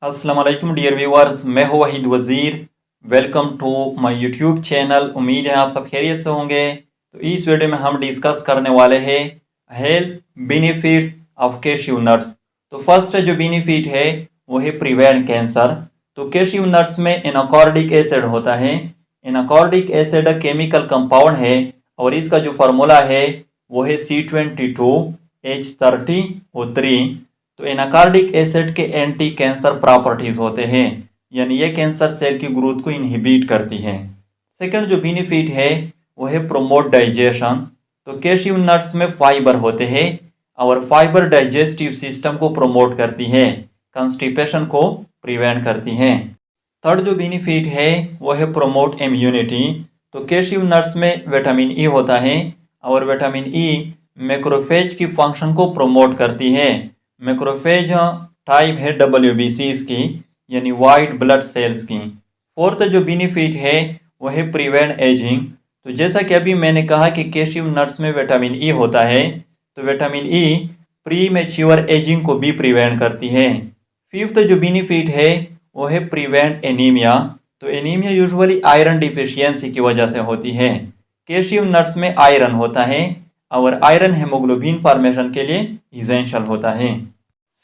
अस्सलाम वालेकुम dear viewers, मैं हूं Waheed Wazir. Welcome to my YouTube channel. उम्मीद है आप सब खैरियत से होंगे। तो इस वीडियो में हम डिस्कस करने वाले हैं health benefits of cashew nuts. तो फर्स्ट जो बेनिफिट है वो है प्रिवेंट कैंसर। तो कैश्यू नट्स में एनाकॉर्डिक एसिड होता है। एनाकॉर्डिक एसिड केमिकल कंपाउंड है और इसका जो फार्मूला है वो है C22H30O3। तो एनाकार्डिक एसिड के एंटी कैंसर प्रॉपर्टीज होते हैं, यानी ये कैंसर सेल की ग्रोथ को इनहिबिट करती है। सेकंड जो बेनिफिट है वो है प्रोमोट डाइजेशन। तो कैश्यू नट्स में फाइबर होते हैं और फाइबर डाइजेस्टिव सिस्टम को प्रोमोट करती है, कंस्टिपेशन को प्रिवेंट करती है। थर्ड जो बेनिफिट है वो है प्रोमोट इम्यूनिटी। तो कैश्यू नट्स में विटामिन ई होता है और विटामिन ई मैक्रोफेज की फंक्शन को प्रोमोट करती है। मैक्रोफेज टाइप है WBCs की, यानी वाइट ब्लड सेल्स की। फोर्थ जो बेनिफिट है वो है प्रिवेंट एजिंग। तो जैसा कि अभी मैंने कहा कि कैश्यू नट्स में विटामिन ई होता है, तो vitamin E pre mature ageing को भी प्रिवेंट करती है। फिफ्थ जो बेनिफिट है वो है प्रिवेंट एनीमिया। तो एनीमिया यूजुअली आयरन डिफिशियंसी की वजह से होती है। कैश्यू नट्स में आयरन होता है और आयरन हेमोग्लोबिन फॉर्मेशन के लिए इसेंशियल होता है।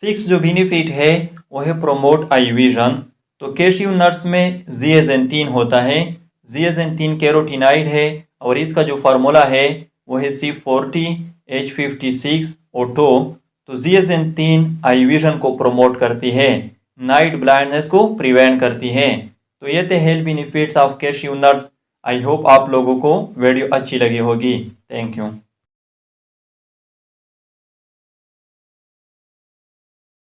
सिक्स जो बेनिफिट है वो है प्रोमोट आई विजन। तो कैश्यू नट्स में जिएजेंटीन होता है। जिएजेंटीन कैरोटीनाइड है और इसका जो फार्मूला है वो है C40H56O2। तो जिएजेंटीन आई विजन को प्रोमोट करती है, नाइट ब्लाइंडनेस को प्रिवेंट करती है। तो ये थे health benefits of cashew nuts. I hope आप लोगों को वीडियो अच्छी लगी होगी। Thank you.